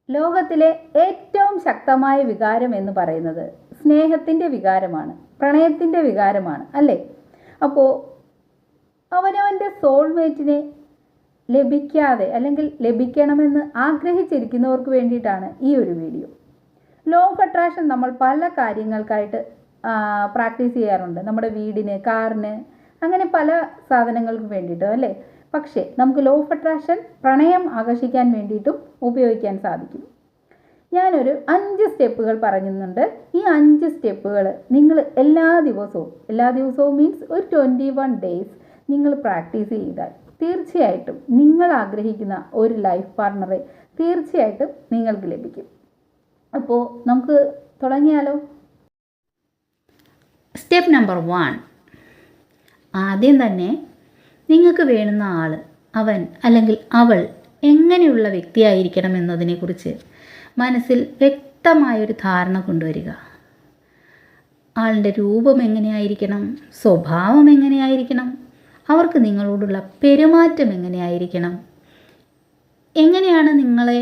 ലോകത്തിലെ ഏറ്റവും ശക്തമായ വികാരം എന്ന് പറയുന്നത് സ്നേഹത്തിൻ്റെ വികാരമാണ്, പ്രണയത്തിൻ്റെ വികാരമാണ്, അല്ലേ? അപ്പോൾ അവനവൻ്റെ സോൾമേറ്റിനെ ലഭിക്കാതെ അല്ലെങ്കിൽ ലഭിക്കണമെന്ന് ആഗ്രഹിച്ചിരിക്കുന്നവർക്ക് വേണ്ടിയിട്ടാണ് ഈ ഒരു വീഡിയോ. ലോ ഓഫ് അട്രാക്ഷൻ നമ്മൾ പല കാര്യങ്ങൾക്കായിട്ട് പ്രാക്ടീസ് ചെയ്യാറുണ്ട്. നമ്മുടെ വീടിന്, കാറിന്, അങ്ങനെ പല സാധനങ്ങൾക്ക് വേണ്ടിയിട്ടും, അല്ലേ? പക്ഷേ നമുക്ക് ലോ ഓഫ് അട്രാക്ഷൻ പ്രണയം ആകർഷിക്കാൻ വേണ്ടിയിട്ടും ഉപയോഗിക്കാൻ സാധിക്കും. ഞാനൊരു 5 സ്റ്റെപ്പുകൾ പറയുന്നുണ്ട്. ഈ 5 സ്റ്റെപ്പുകൾ നിങ്ങൾ എല്ലാ ദിവസവും മീൻസ് ഒരു 21 ഡേയ്സ് നിങ്ങൾ പ്രാക്ടീസ് ചെയ്താൽ തീർച്ചയായിട്ടും നിങ്ങൾ ആഗ്രഹിക്കുന്ന ഒരു ലൈഫ് പാർട്ണറെ തീർച്ചയായിട്ടും നിങ്ങൾക്ക് ലഭിക്കും. അപ്പോൾ നമുക്ക് തുടങ്ങിയാലോ? Step number 1. ആദ്യം തന്നെ നിങ്ങൾക്ക് വേണ്ടുന്ന ആൾ, അവൻ അല്ലെങ്കിൽ അവൾ എങ്ങനെയുള്ള വ്യക്തിയായിരിക്കണം എന്നതിനെക്കുറിച്ച് മനസ്സിൽ വ്യക്തമായൊരു ധാരണ കൊണ്ടുവരിക. ആളുടെ രൂപം എങ്ങനെയായിരിക്കണം, സ്വഭാവം എങ്ങനെയായിരിക്കണം, അവർക്ക് നിങ്ങളോടുള്ള പെരുമാറ്റം എങ്ങനെയായിരിക്കണം, എങ്ങനെയാണ് നിങ്ങളെ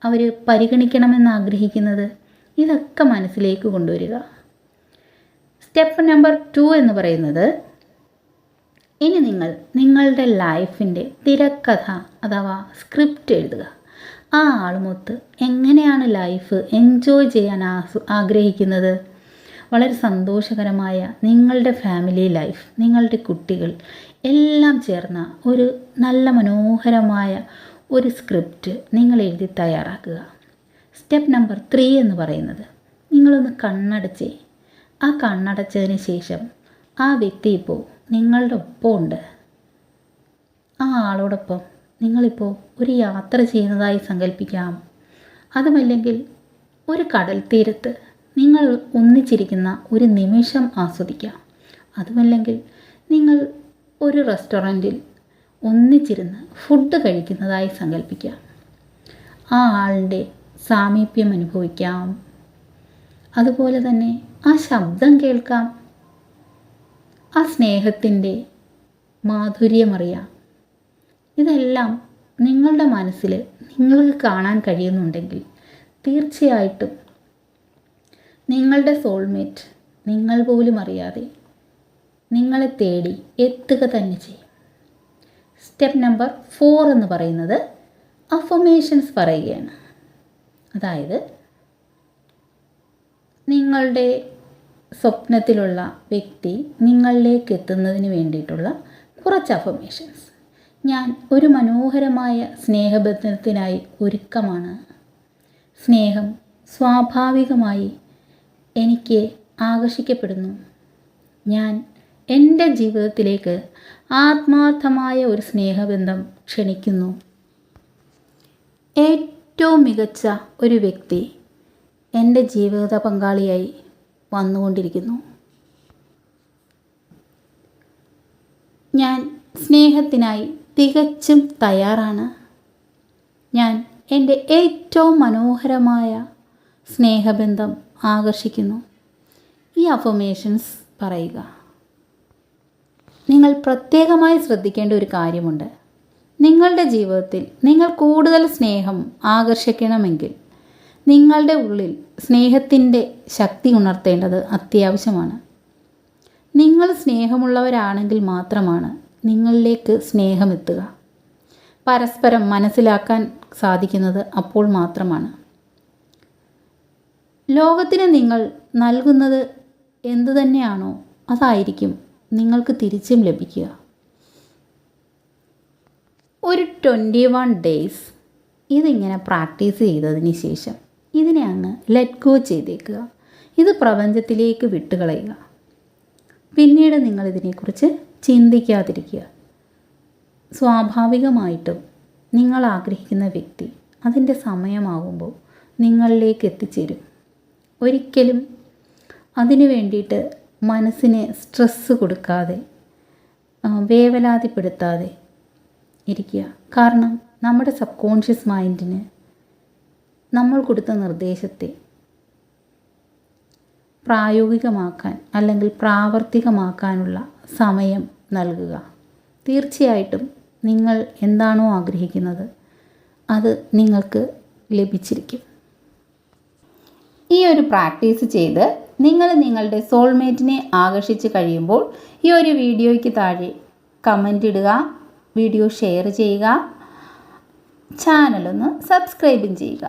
അവർ പരിഗണിക്കണമെന്ന് ആഗ്രഹിക്കുന്നത്, ഇതൊക്കെ മനസ്സിലേക്ക് കൊണ്ടുവരിക. സ്റ്റെപ്പ് നമ്പർ 2 എന്ന് പറയുന്നത്, ഇനി നിങ്ങൾ നിങ്ങളുടെ ലൈഫിൻ്റെ തിരക്കഥ അഥവാ സ്ക്രിപ്റ്റ് എഴുതുക. ആ ആളുമൊത്ത് എങ്ങനെയാണ് ലൈഫ് എൻജോയ് ചെയ്യാൻ ആഗ്രഹിക്കുന്നത്, വളരെ സന്തോഷകരമായ നിങ്ങളുടെ ഫാമിലി ലൈഫ്, നിങ്ങളുടെ കുട്ടികൾ എല്ലാം ചേർന്ന ഒരു നല്ല മനോഹരമായ ഒരു സ്ക്രിപ്റ്റ് നിങ്ങൾ എഴുതി തയ്യാറാക്കുക. സ്റ്റെപ്പ് നമ്പർ 3 എന്ന് പറയുന്നത്, നിങ്ങളൊന്ന് കണ്ണടച്ചേ. ആ കണ്ണടച്ചതിന് ശേഷം ആ വ്യക്തി ഇപ്പോൾ നിങ്ങളുടെ ഒപ്പം ഉണ്ട്. ആ ആളോടൊപ്പം നിങ്ങളിപ്പോൾ ഒരു യാത്ര ചെയ്യുന്നതായി സങ്കല്പിക്കാം. അതുമല്ലെങ്കിൽ ഒരു കടൽ തീരത്ത് നിങ്ങൾ ഒന്നിച്ചിരിക്കുന്ന ഒരു നിമിഷം ആസ്വദിക്കാം. അതുമല്ലെങ്കിൽ നിങ്ങൾ ഒരു റെസ്റ്റോറൻറ്റിൽ ഒന്നിച്ചിരുന്ന് ഫുഡ് കഴിക്കുന്നതായി സങ്കല്പിക്കാം. ആ ആളുടെ സാമീപ്യം അനുഭവിക്കാം. അതുപോലെ തന്നെ ആ ശബ്ദം കേൾക്കാം. ആ സ്നേഹത്തിൻ്റെ മാധുര്യമറിയാം. ഇതെല്ലാം നിങ്ങളുടെ മനസ്സിൽ നിങ്ങൾക്ക് കാണാൻ കഴിയുന്നുണ്ടെങ്കിൽ തീർച്ചയായിട്ടും നിങ്ങളുടെ സോൾമേറ്റ് നിങ്ങൾ പോലും അറിയാതെ നിങ്ങളെ തേടി എത്തുക തന്നെ ചെയ്യും. സ്റ്റെപ്പ് നമ്പർ 4 എന്ന് പറയുന്നത് അഫർമേഷൻസ് പറയുകയാണ്. അതായത് നിങ്ങളുടെ സ്വപ്നത്തിലുള്ള വ്യക്തി നിങ്ങളിലേക്ക് എത്തുന്നതിന് വേണ്ടിയിട്ടുള്ള കുറച്ച് അഫർമേഷൻസ്. ഞാൻ ഒരു മനോഹരമായ സ്നേഹബന്ധത്തിനായി ഒരുക്കമാണ്. സ്നേഹം സ്വാഭാവികമായി എനിക്ക് ആകർഷിക്കപ്പെടുന്നു. ഞാൻ എൻ്റെ ജീവിതത്തിലേക്ക് ആത്മാർത്ഥമായ ഒരു സ്നേഹബന്ധം ക്ഷണിക്കുന്നു. ഏറ്റവും മികച്ച ഒരു വ്യക്തി എൻ്റെ ജീവിത പങ്കാളിയായി വന്നുകൊണ്ടിരിക്കുന്നു. ഞാൻ സ്നേഹത്തിനായി തികച്ചും തയ്യാറാണ്. ഞാൻ എൻ്റെ ഏറ്റവും മനോഹരമായ സ്നേഹബന്ധം ആകർഷിക്കുന്നു. ഈ അഫർമേഷൻസ് പറയുക. നിങ്ങൾ പ്രത്യേകമായി ശ്രദ്ധിക്കേണ്ട ഒരു കാര്യമുണ്ട്. നിങ്ങളുടെ ജീവിതത്തിൽ നിങ്ങൾ കൂടുതൽ സ്നേഹം ആകർഷിക്കണമെങ്കിൽ നിങ്ങളുടെ ഉള്ളിൽ സ്നേഹത്തിൻ്റെ ശക്തി ഉണർത്തേണ്ടത് അത്യാവശ്യമാണ്. നിങ്ങൾ സ്നേഹമുള്ളവരാണെങ്കിൽ മാത്രമാണ് നിങ്ങളിലേക്ക് സ്നേഹമെത്തുക. പരസ്പരം മനസ്സിലാക്കാൻ സാധിക്കുന്നത് അപ്പോൾ മാത്രമാണ്. ലോകത്തിന് നിങ്ങൾ നൽകുന്നത് എന്തു തന്നെയാണോ അതായിരിക്കും നിങ്ങൾക്ക് തിരിച്ചും ലഭിക്കുക. ഒരു 21 ഡേയ്സ് ഇതിങ്ങനെ പ്രാക്ടീസ് ചെയ്തതിന് ശേഷം ഇതിനെ അങ്ങ് ലെറ്റ് ഗോ ചെയ്തേക്കുക. ഇത് പ്രപഞ്ചത്തിലേക്ക് വിട്ടുകളയുക. പിന്നീട് നിങ്ങളിതിനെക്കുറിച്ച് ചിന്തിക്കാതിരിക്കുക. സ്വാഭാവികമായിട്ടും നിങ്ങൾ ആഗ്രഹിക്കുന്ന വ്യക്തി അതിൻ്റെ സമയമാകുമ്പോൾ നിങ്ങളിലേക്ക് എത്തിച്ചേരും. ഒരിക്കലും അതിനു വേണ്ടിയിട്ട് മനസ്സിനെ സ്ട്രെസ്സ് കൊടുക്കാതെ വേവലാതിപ്പെടുത്താതെ ഇരിക്കുക. കാരണം നമ്മുടെ സബ് കോൺഷ്യസ് മൈൻഡിന് നമ്മൾ കൊടുത്ത നിർദ്ദേശത്തെ പ്രായോഗികമാക്കാൻ അല്ലെങ്കിൽ പ്രാവർത്തികമാക്കാനുള്ള സമയം നൽകുക. തീർച്ചയായിട്ടും നിങ്ങൾ എന്താണോ ആഗ്രഹിക്കുന്നത് അത് നിങ്ങൾക്ക് ലഭിച്ചിരിക്കും. ഈ ഒരു പ്രാക്ടീസ് ചെയ്ത് നിങ്ങൾ നിങ്ങളുടെ സോൾമേറ്റിനെ ആകർഷിച്ച് കഴിയുമ്പോൾ ഈ ഒരു വീഡിയോയ്ക്ക് താഴെ കമൻ്റ് ഇടുക, വീഡിയോ ഷെയർ ചെയ്യുക, ചാനലൊന്ന് സബ്സ്ക്രൈബും ചെയ്യുക.